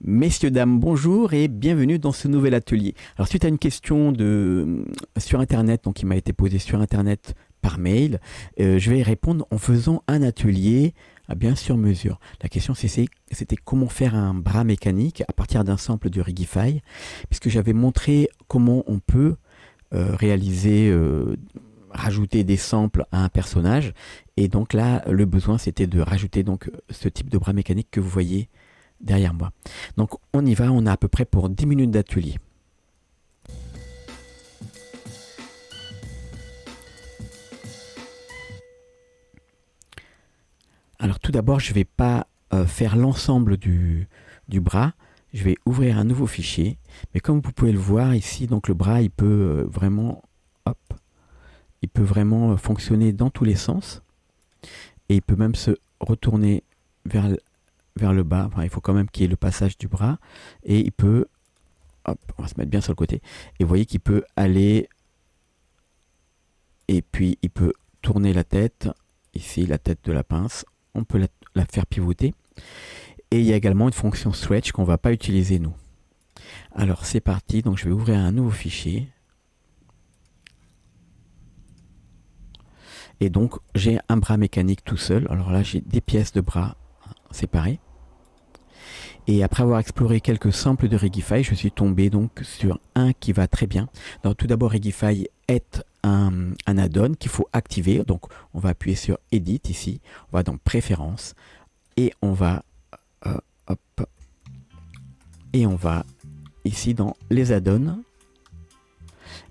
Messieurs, dames, bonjour et bienvenue dans ce nouvel atelier. Alors, suite à une question sur Internet, donc qui m'a été posée sur Internet par mail, je vais y répondre en faisant un atelier bien sur mesure. La question c'était comment faire un bras mécanique à partir d'un sample de Rigify, puisque j'avais montré comment on peut rajouter des samples à un personnage. Et donc là, le besoin, c'était de rajouter donc ce type de bras mécanique que vous voyez derrière moi. Donc on y va, on a à peu près pour 10 minutes d'atelier. Alors tout d'abord, je ne vais pas faire l'ensemble du bras. Je vais ouvrir un nouveau fichier. Mais comme vous pouvez le voir ici, donc le bras, il peut vraiment fonctionner dans tous les sens. Et il peut même se retourner vers le bas. Enfin, il faut quand même qu'il y ait le passage du bras. Et il peut, on va se mettre bien sur le côté. Et vous voyez qu'il peut aller, et puis il peut tourner la tête. Ici, la tête de la pince. On peut la faire pivoter. Et il y a également une fonction stretch qu'on ne va pas utiliser nous. Alors c'est parti, donc je vais ouvrir un nouveau fichier. Et donc j'ai un bras mécanique tout seul. Alors là j'ai des pièces de bras séparées. Et après avoir exploré quelques samples de Rigify, je suis tombé donc sur un qui va très bien. Donc tout d'abord, Rigify est un add-on qu'il faut activer. Donc on va appuyer sur Edit ici, on va dans Préférences et on va ici dans les add-ons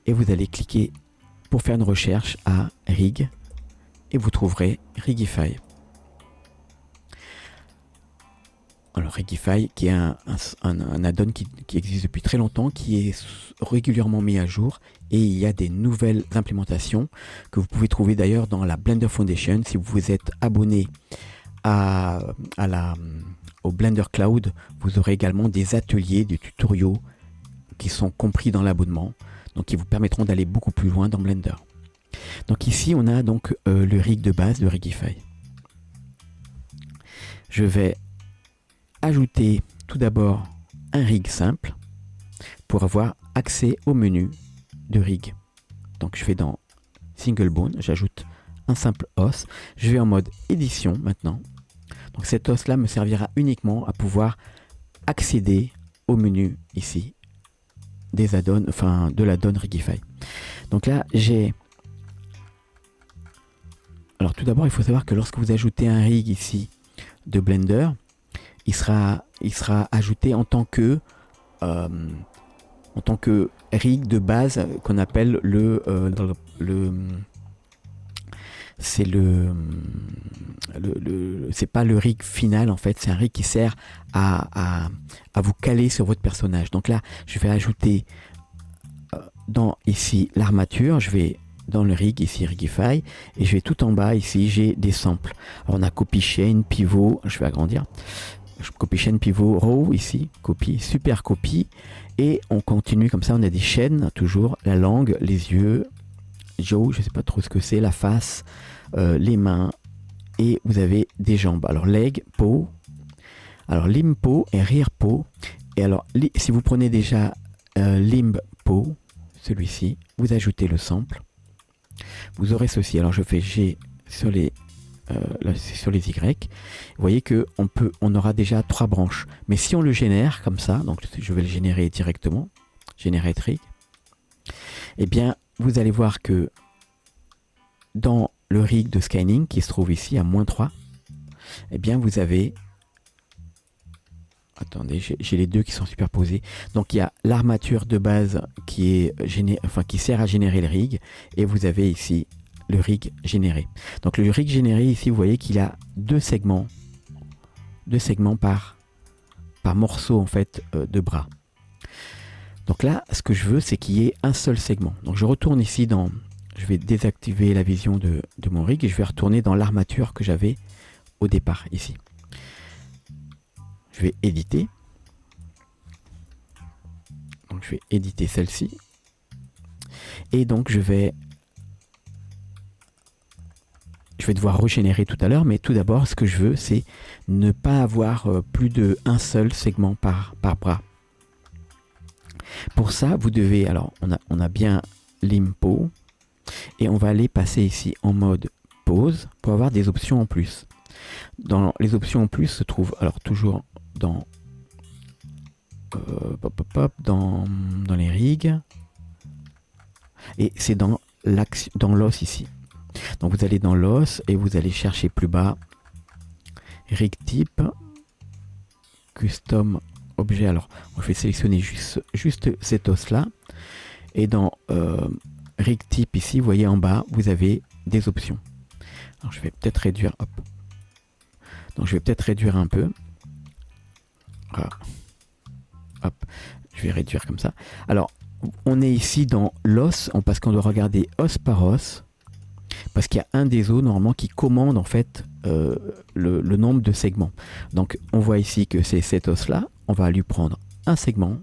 et vous allez cliquer pour faire une recherche à Rig et vous trouverez Rigify. Alors Rigify qui est un add-on qui existe depuis très longtemps, qui est régulièrement mis à jour et il y a des nouvelles implémentations que vous pouvez trouver d'ailleurs dans la Blender Foundation. Si vous vous êtes abonné au Blender Cloud, vous aurez également des ateliers, des tutoriaux qui sont compris dans l'abonnement, donc qui vous permettront d'aller beaucoup plus loin dans Blender. Donc ici on a donc le rig de base de Rigify. Je vais ajouter tout d'abord un rig simple pour avoir accès au menu de rig. Donc je vais dans Single Bone, j'ajoute un simple os. Je vais en mode édition maintenant. Donc cet os là me servira uniquement à pouvoir accéder au menu ici des add-ons, enfin de l'add-on Rigify. Donc là j'ai... Alors tout d'abord il faut savoir que lorsque vous ajoutez un rig ici de Blender, il sera ajouté en tant que rig de base qu'on appelle c'est pas le rig final en fait, c'est un rig qui sert à vous caler sur votre personnage. Donc là je vais ajouter dans ici l'armature, je vais dans le rig ici Rigify et je vais tout en bas ici, j'ai des samples. Alors on a copy chain, pivot, je vais agrandir. Copy chain, pivot, row ici, copie, super copie. Et on continue comme ça, on a des chaînes toujours, la langue, les yeux, Joe, je sais pas trop ce que c'est, la face, les mains et vous avez des jambes. Alors leg, paw, alors limb paw et rear paw. Et alors si vous prenez déjà limb paw, celui-ci, vous ajoutez le sample. Vous aurez ceci. Alors je fais G sur les Y. Vous voyez que on aura déjà 3 branches. Mais si on le génère comme ça, donc je vais le générer directement, Generate Rig, eh bien vous allez voir que dans le rig de scanning qui se trouve ici à -3, eh bien vous avez... Attendez, j'ai les deux qui sont superposés. Donc il y a l'armature de base qui sert à générer le rig et vous avez ici le rig généré. Donc le rig généré ici, vous voyez qu'il a deux segments par morceau en fait de bras. Donc là, ce que je veux, c'est qu'il y ait un seul segment. Donc je retourne ici je vais désactiver la vision de mon rig et je vais retourner dans l'armature que j'avais au départ ici. Je vais éditer. Donc je vais éditer celle-ci. Et donc je vais je vais devoir régénérer tout à l'heure, mais tout d'abord, ce que je veux, c'est ne pas avoir plus d'un seul segment par bras. Pour ça, vous devez, alors on a bien l'impo, et on va aller passer ici en mode pause pour avoir des options en plus. Dans les options en plus se trouve, alors toujours dans dans les rigs, et c'est dans l'os ici. Donc vous allez dans l'os et vous allez chercher plus bas rig type custom objet. Alors on fait sélectionner juste cet os là, et dans rig type ici, vous voyez en bas, vous avez des options. Alors je vais peut-être réduire, hop. Donc je vais peut-être réduire un peu. Voilà. Hop, je vais réduire comme ça. Alors on est ici dans l'os, parce qu'on doit regarder os par os, parce qu'il y a un des os normalement qui commande en fait le nombre de segments. Donc on voit ici que c'est cet os là, on va lui prendre un segment,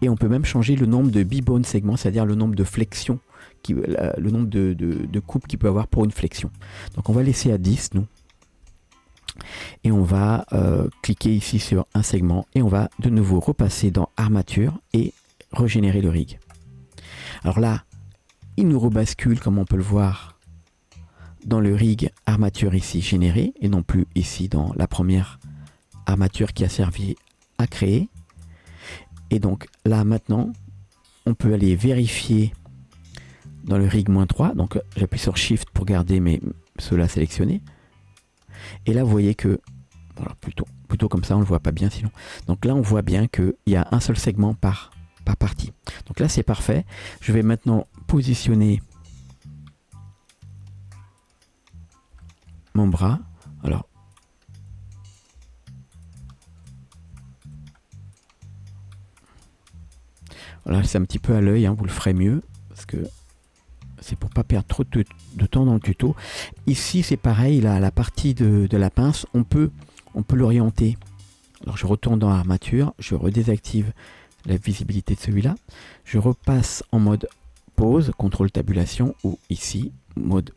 et on peut même changer le nombre de bibone segments, c'est-à-dire le nombre de flexions, le nombre de coupes qu'il peut avoir pour une flexion. Donc on va laisser à 10 nous, et on va cliquer ici sur un segment, et on va de nouveau repasser dans armature et régénérer le rig. Alors là, il nous rebascule, comme on peut le voir, dans le rig armature ici générée, et non plus ici dans la première armature qui a servi à créer. Et donc là maintenant, on peut aller vérifier dans le rig -3. Donc j'appuie sur Shift pour garder ceux-là sélectionnés. Et là vous voyez que, voilà, plutôt comme ça, on ne le voit pas bien sinon. Donc là on voit bien qu'il y a un seul segment par partie. Donc là c'est parfait. Je vais maintenant positionner mon bras. Alors voilà, c'est un petit peu à l'œil, hein, vous le ferez mieux, parce que c'est pour pas perdre trop de temps dans le tuto. Ici c'est pareil, la partie de la pince, on peut l'orienter. Alors je retourne dans armature, je redésactive la visibilité de celui-là, je repasse en mode pause, contrôle tabulation, ou ici, mode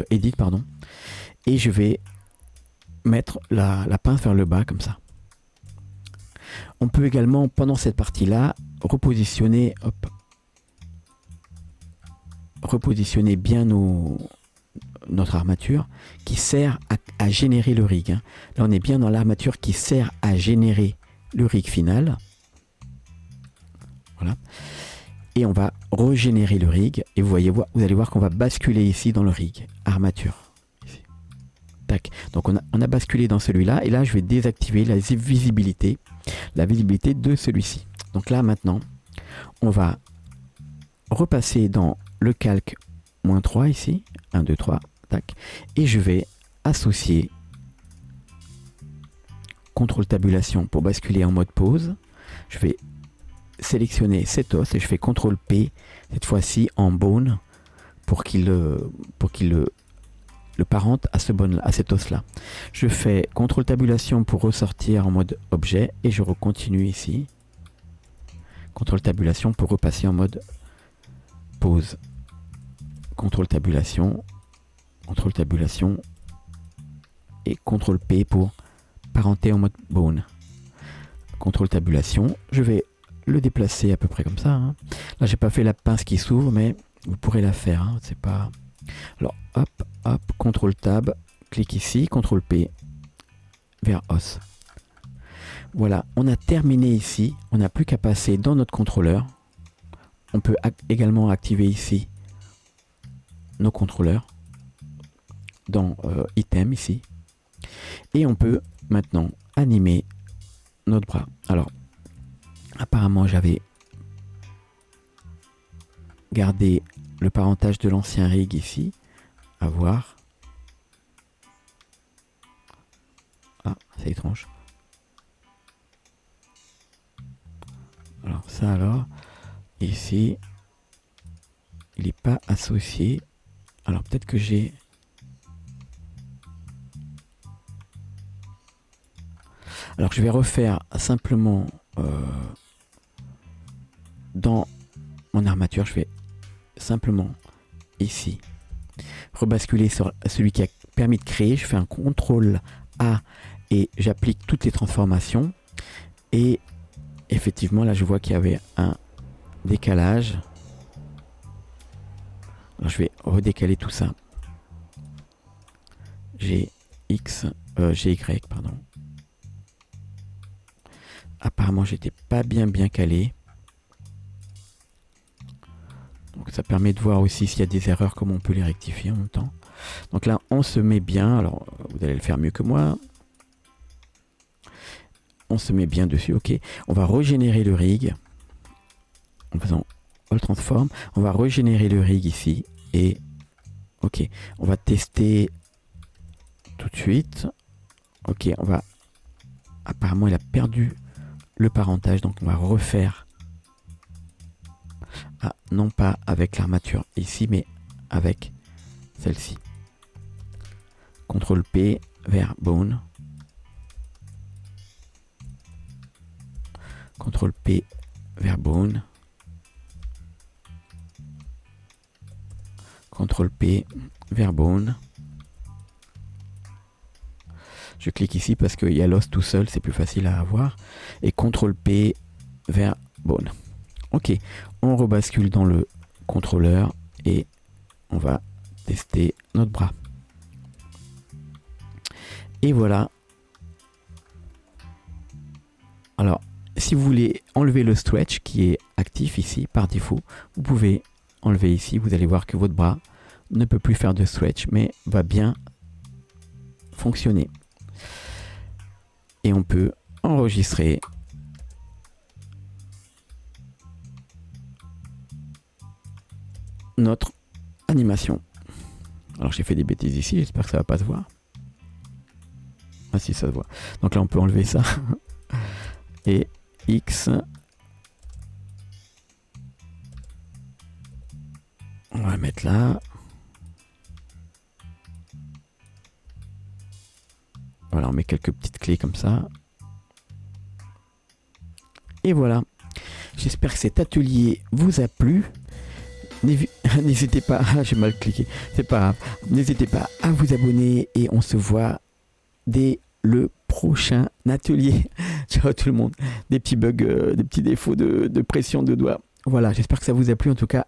edit, pardon, et je vais mettre la pince vers le bas comme ça. On peut également, pendant cette partie-là, repositionner bien notre armature qui sert à générer le rig. Hein. Là, on est bien dans l'armature qui sert à générer le rig final. Voilà. Et on va régénérer le rig. Et vous allez voir qu'on va basculer ici dans le rig armature. Ici. Tac. Donc on a basculé dans celui-là. Et là, je vais désactiver la visibilité de celui-ci. Donc là, maintenant, on va repasser dans le calque -3 ici. 1, 2, 3. Tac. Et je vais associer contrôle tabulation pour basculer en mode pause. Je vais sélectionner cet os et je fais CTRL P cette fois-ci en bone pour qu'il le parente à cet os là. Je fais CTRL tabulation pour ressortir en mode objet et je recontinue ici. CTRL tabulation pour repasser en mode pause. CTRL tabulation et CTRL P pour parenter en mode bone. CTRL tabulation, je vais le déplacer à peu près comme ça. Hein. Là, j'ai pas fait la pince qui s'ouvre, mais vous pourrez la faire. Hein. C'est pas. Alors, hop, CTRL tab, clique ici, CTRL P vers os. Voilà, on a terminé ici. On n'a plus qu'à passer dans notre contrôleur. On peut également activer ici nos contrôleurs dans item ici. Et on peut maintenant animer notre bras. Alors, apparemment, j'avais gardé le parentage de l'ancien rig ici. À voir. Ah, c'est étrange. Alors, ça alors. Ici, il n'est pas associé. Alors, peut-être que j'ai... Alors, je vais refaire simplement dans mon armature. Je vais simplement ici rebasculer sur celui qui a permis de créer, je fais un CTRL A et j'applique toutes les transformations. Et effectivement, là, je vois qu'il y avait un décalage. Alors, je vais redécaler tout ça. GY, pardon. Apparemment, j'étais pas bien calé. Donc, ça permet de voir aussi s'il y a des erreurs, comment on peut les rectifier en même temps. Donc là, on se met bien. Alors, vous allez le faire mieux que moi. On se met bien dessus, ok. On va régénérer le rig en faisant All Transform. On va régénérer le rig ici et ok. On va tester tout de suite. Ok, on va. Apparemment, il a perdu le parentage, donc on va refaire. Ah, non pas avec l'armature ici, mais avec celle-ci. CTRL P vers Bone. CTRL P vers Bone. CTRL P vers Bone. Je clique ici parce qu'il y a l'os tout seul, c'est plus facile à avoir. Et CTRL P vers Bone. Ok, on rebascule dans le contrôleur et on va tester notre bras. Et voilà. Alors, si vous voulez enlever le stretch qui est actif ici par défaut, vous pouvez enlever ici. Vous allez voir que votre bras ne peut plus faire de stretch, mais va bien fonctionner. Et on peut enregistrer notre animation. Alors j'ai fait des bêtises ici, j'espère que ça va pas se voir. Ah si, ça se voit. Donc là on peut enlever ça. Et X. On va le mettre là. Voilà, on met quelques petites clés comme ça. Et voilà. J'espère que cet atelier vous a plu. N'hésitez pas, j'ai mal cliqué, c'est pas grave. N'hésitez pas à vous abonner et on se voit dès le prochain atelier. Ciao tout le monde. Des petits bugs, des petits défauts de pression de doigts. Voilà, j'espère que ça vous a plu en tout cas.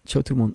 Ciao tout le monde.